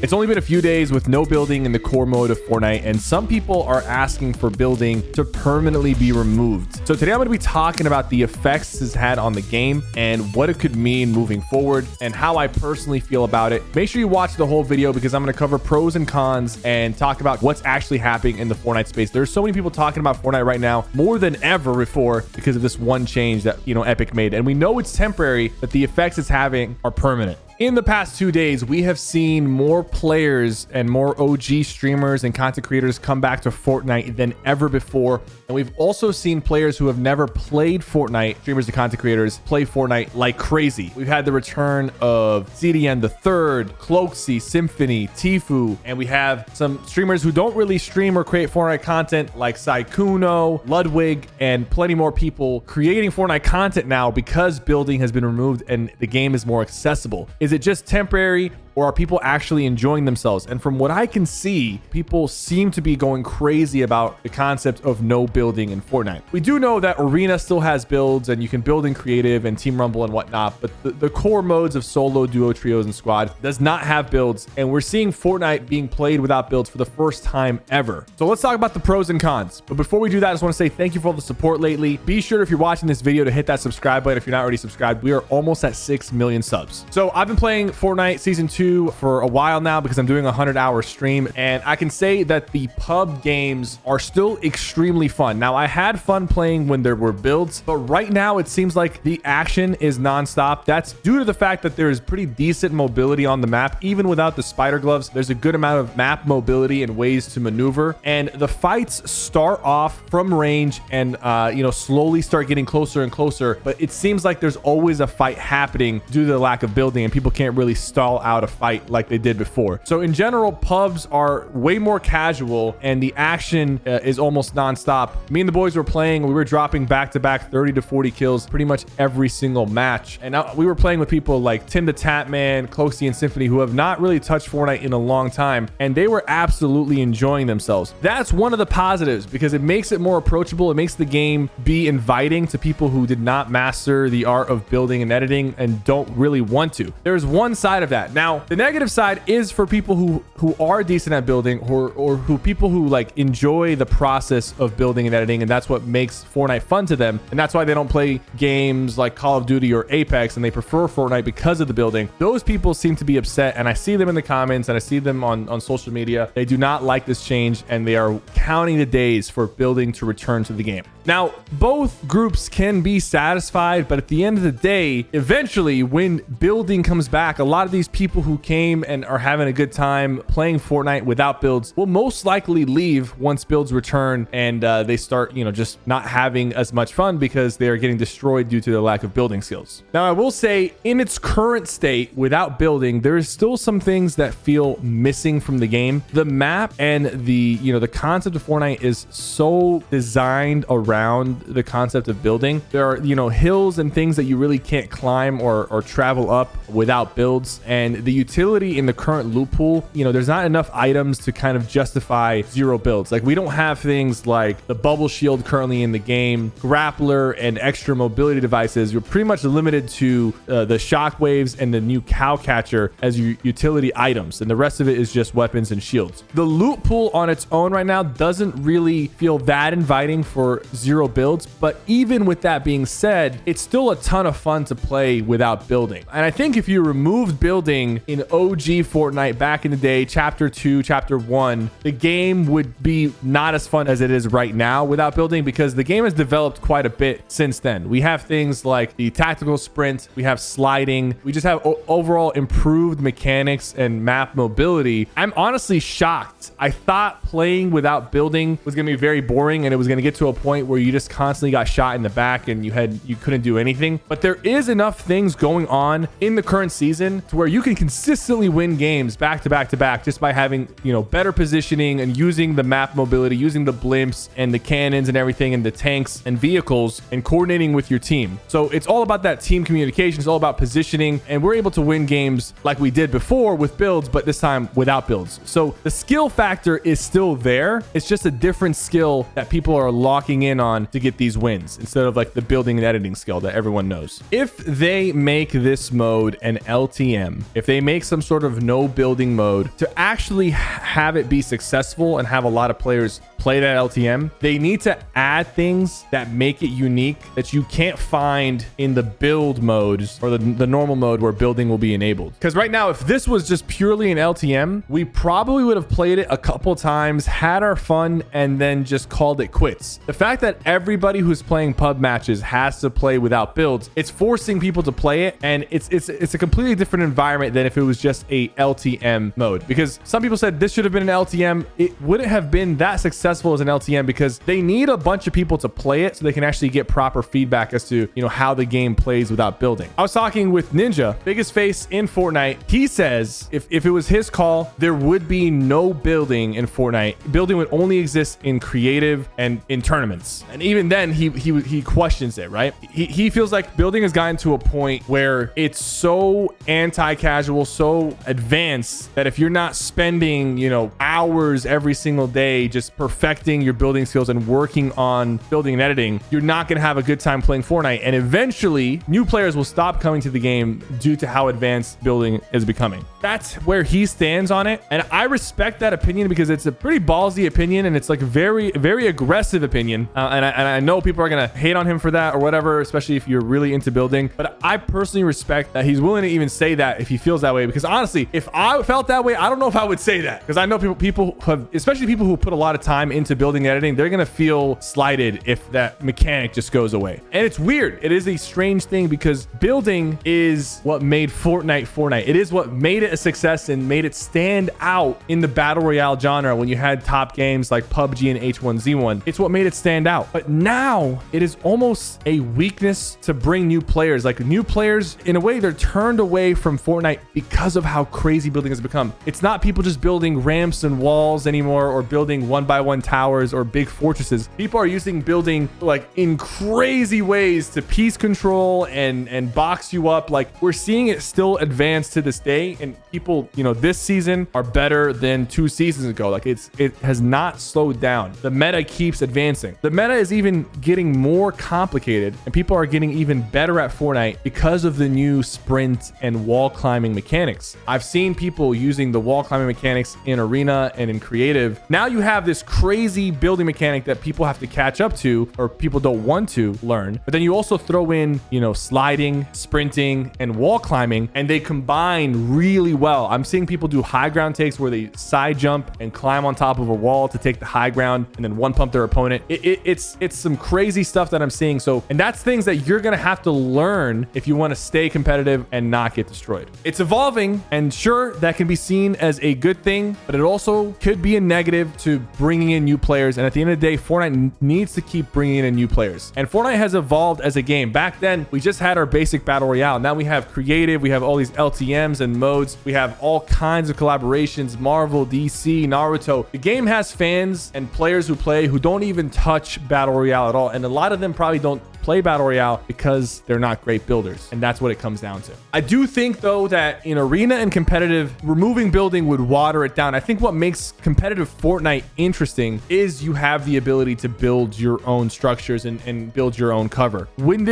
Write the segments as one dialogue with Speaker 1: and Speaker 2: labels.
Speaker 1: It's only been a few days with no building in the core mode of Fortnite, and some people are asking for building to permanently be removed. So today I'm going to be talking about the effects it's had on the game and what it could mean moving forward and how I personally feel about it. Make sure you watch the whole video because I'm going to cover pros and cons and talk about what's actually happening in the Fortnite space. There's so many people talking about Fortnite right now, more than ever before, because of this one change that, Epic made. And we know it's temporary, but the effects it's having are permanent. In the past 2 days, we have seen more players and more OG streamers and content creators come back to Fortnite than ever before. And we've also seen players who have never played Fortnite, streamers and content creators, play Fortnite like crazy. We've had the return of CDN the Third, Cloaksy, Symphony, Tifu, and we have some streamers who don't really stream or create Fortnite content like Saikuno, Ludwig, and plenty more people creating Fortnite content now because building has been removed and the game is more accessible. Is it just temporary, or are people actually enjoying themselves? And from what I can see, people seem to be going crazy about the concept of no building in Fortnite. We do know that Arena still has builds and you can build in creative and Team Rumble and whatnot, but the core modes of solo, duo, trios, and squad does not have builds. And we're seeing Fortnite being played without builds for the first time ever. So let's talk about the pros and cons. But before we do that, I just want to say thank you for all the support lately. Be sure, if you're watching this video, to hit that subscribe button if you're not already subscribed. We are almost at 6 million subs. So I've been playing Fortnite Season 2 for a while now because I'm doing a 100-hour stream, and I can say that the pub games are still extremely fun. Now, I had fun playing when there were builds, but right now it seems like the action is nonstop. That's due to the fact that there is pretty decent mobility on the map. Even without the spider gloves, there's a good amount of map mobility and ways to maneuver, and the fights start off from range and slowly start getting closer and closer, but it seems like there's always a fight happening due to the lack of building, and people can't really stall out a fight like they did before. So in general, pubs are way more casual and the action is almost nonstop. Me and the boys were playing, we were dropping back-to-back 30 to 40 kills pretty much every single match. And now we were playing with people like Tim the Tatman, Cloaksy, and Symphony, who have not really touched Fortnite in a long time, and they were absolutely enjoying themselves. That's one of the positives because it makes it more approachable. It makes the game be inviting to people who did not master the art of building and editing and don't really want to. There's one side of that. Now, the negative side is for people who are decent at building or who people who like enjoy the process of building and editing, and that's what makes Fortnite fun to them, and that's why they don't play games like Call of Duty or Apex, and they prefer Fortnite because of the building. Those people seem to be upset, and I see them in the comments and I see them on social media. They do not like this change and they are counting the days for building to return to the game. Now, both groups can be satisfied, but at the end of the day, eventually when building comes back, a lot of these people who came and are having a good time playing Fortnite without builds will most likely leave once builds return and they start, just not having as much fun because they're getting destroyed due to the lack of building skills. Now, I will say in its current state without building, there is still some things that feel missing from the game. The map and the concept of Fortnite is so designed around the concept of building. There are, hills and things that you really can't climb or travel up without builds, and the utility in the current loot pool, there's not enough items to kind of justify zero builds. Like, we don't have things like the bubble shield currently in the game, grappler, and extra mobility devices. You're pretty much limited to the shockwaves and the new cow catcher as your utility items, and the rest of it is just weapons and shields. The loot pool on its own right now doesn't really feel that inviting for zero builds, but even with that being said, it's still a ton of fun to play without building. And I think if you removed building in OG Fortnite back in the day, chapter 2, chapter 1, the game would be not as fun as it is right now without building, because the game has developed quite a bit since then. We have things like the tactical sprint, we have sliding, we just have overall improved mechanics and map mobility. I'm honestly shocked. I thought playing without building was going to be very boring and it was going to get to a point where you just constantly got shot in the back and you couldn't do anything. But there is enough things going on in the current season to where you can consistently win games back to back to back just by having, better positioning and using the map mobility, using the blimps and the cannons and everything and the tanks and vehicles and coordinating with your team. So it's all about that team communication. It's all about positioning, and we're able to win games like we did before with builds, but this time without builds. So the skill factor is still there. It's just a different skill that people are locking in on to get these wins instead of like the building and editing skill that everyone knows. If they make this mode an LTM, if they make some sort of no building mode to actually have it be successful and have a lot of players play that LTM, they need to add things that make it unique that you can't find in the build modes or the normal mode where building will be enabled. Because right now, if this was just purely an LTM, we probably would have played it a couple times, had our fun, and then just called it quits. The fact that everybody who's playing pub matches has to play without builds, it's forcing people to play it, and it's a completely different environment than if it was just a LTM mode. Because some people said this should have been an LTM. It wouldn't have been that successful as an LTM because they need a bunch of people to play it so they can actually get proper feedback as to, you know, how the game plays without building. I was talking with Ninja, biggest face in Fortnite. He says if it was his call, there would be no building in Fortnite. Building would only exist in creative and in tournaments. And even then he questions it, right? He feels like building has gotten to a point where it's so anti-casual, so advanced that if you're not spending, you know, hours every single day just perfecting your building skills and working on building and editing, you're not going to have a good time playing Fortnite. And eventually new players will stop coming to the game due to how advanced building is becoming. That's where he stands on it. And I respect that opinion because it's a pretty ballsy opinion and it's like a very, very aggressive opinion. And I know people are going to hate on him for that or whatever, especially if you're really into building. But I personally respect that he's willing to even say that if he feels that way. Because honestly, if I felt that way, I don't know if I would say that. Because I know people have, especially people who put a lot of time into building and editing, they're going to feel slighted if that mechanic just goes away. And it's weird. It is a strange thing because building is what made Fortnite Fortnite. It is what made it a success and made it stand out in the battle royale genre when you had top games like PUBG and H1Z1. It's what made it stand out. But now it is almost a weakness to bring new players. Like new players, in a way, they're turned away from Fortnite because of how crazy building has become. It's not people just building ramps and walls anymore or building 1x1 towers or big fortresses. People are using building like in crazy ways to piece control and box you up. Like we're seeing it still advance to this day, and people, you know, this season are better than 2 seasons ago. Like it has not slowed down. The meta keeps advancing. The meta is even getting more complicated, and people are getting even better at Fortnite because of the new sprint and wall climbing mechanics. I've seen people using the wall climbing mechanics in arena and in creative. Now you have this crazy building mechanic that people have to catch up to or people don't want to learn. But then you also throw in, you know, sliding, sprinting, and wall climbing, and they combine really well. I'm seeing people do high ground takes where they side jump and climb on top of a wall to take the high ground and then one pump their opponent. It's some crazy stuff that I'm seeing. So, and that's things that you're going to have to learn if you want to stay competitive and not get destroyed. It's evolving, and sure, that can be seen as a good thing, but it also could be a negative to bringing in new players. And at the end of the day, Fortnite needs to keep bringing in new players. And Fortnite has evolved as a game. Back then, we just had our basic battle royale. Now we have creative, we have all these LTMs and modes. We have all kinds of collaborations, Marvel, DC, Naruto. The game has fans and players who play who don't even touch battle royale at all. And a lot of them probably don't play battle royale because they're not great builders, and that's what it comes down to. I do think though that in arena and competitive, removing building would water it down. I think what makes competitive Fortnite interesting is you have the ability to build your own structures and build your own cover. When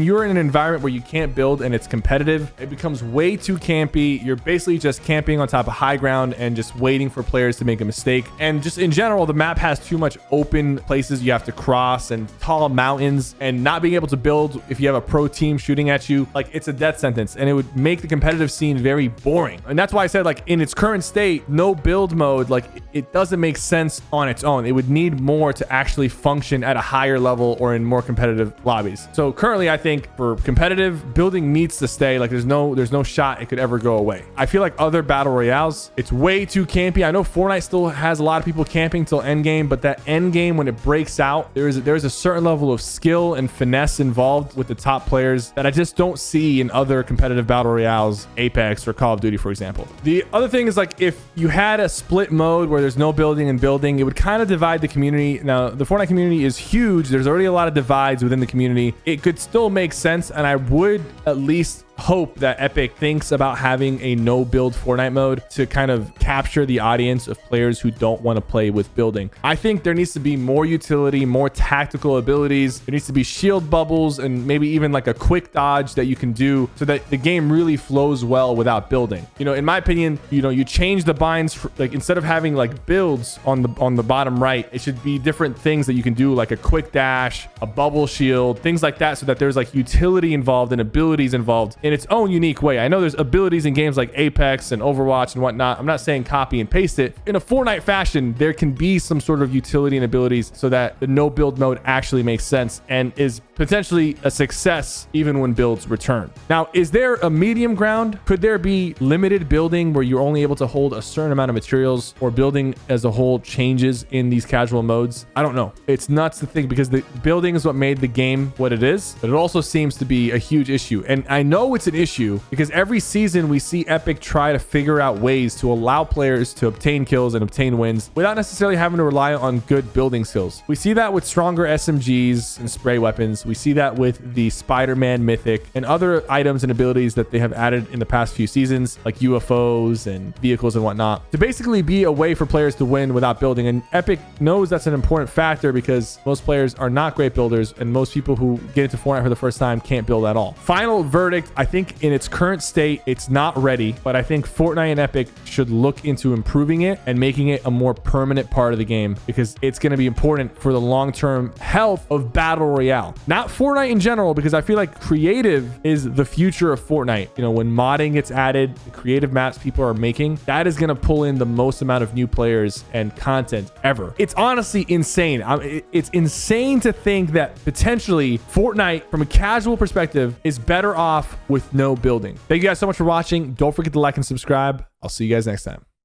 Speaker 1: you're in an environment where you can't build and it's competitive, it becomes way too campy. You're basically just camping on top of high ground and just waiting for players to make a mistake. And just in general, the map has too much open places you have to cross and tall mountains, and not being able to build if you have a pro team shooting at you, like it's a death sentence, and it would make the competitive scene very boring. And that's why I said, like, in its current state, no build mode, like it doesn't make sense on its own. It would need more to actually function at a higher level or in more competitive lobbies. So currently, I think for competitive, building needs to stay. Like there's no shot it could ever go away. I feel like other battle royales, it's way too campy. I know Fortnite still has a lot of people camping till end game, but that end game, when it breaks out, there's a certain level of skill and finesse involved with the top players that I just don't see in other competitive battle royales, Apex or Call of Duty, for example. The other thing is, like, if you had a split mode where there's no building and building, it would kind of divide the community. Now, the Fortnite community is huge. There's already a lot of divides within the community. It could still make sense, and I would at least hope that Epic thinks about having a no build Fortnite mode to kind of capture the audience of players who don't want to play with building. I think there needs to be more utility, more tactical abilities. There needs to be shield bubbles and maybe even like a quick dodge that you can do so that the game really flows well without building. You know, in my opinion, you know, you change the binds for, like, instead of having like builds on the bottom right, it should be different things that you can do, like a quick dash, a bubble shield, things like that, so that there's like utility involved and abilities involved in its own unique way. I know there's abilities in games like Apex and Overwatch and whatnot. I'm not saying copy and paste it. In a Fortnite fashion, there can be some sort of utility and abilities so that the no build mode actually makes sense and is potentially a success even when builds return. Now, is there a medium ground? Could there be limited building where you're only able to hold a certain amount of materials, or building as a whole changes in these casual modes? I don't know. It's nuts to think, because the building is what made the game what it is, but it also seems to be a huge issue. And I know it's an issue because every season we see Epic try to figure out ways to allow players to obtain kills and obtain wins without necessarily having to rely on good building skills. We see that with stronger SMGs and spray weapons. We see that with the Spider-Man mythic and other items and abilities that they have added in the past few seasons, like UFOs and vehicles and whatnot, to basically be a way for players to win without building. And Epic knows that's an important factor because most players are not great builders, and most people who get into Fortnite for the first time can't build at all. Final verdict, I think in its current state, it's not ready, but I think Fortnite and Epic should look into improving it and making it a more permanent part of the game, because it's going to be important for the long-term health of Battle Royale. Not Fortnite in general, because I feel like creative is the future of Fortnite. You know, when modding gets added, the creative maps people are making, that is going to pull in the most amount of new players and content ever. It's honestly insane. It's insane to think that potentially Fortnite, from a casual perspective, is better off with no building. Thank you guys so much for watching. Don't forget to like and subscribe. I'll see you guys next time.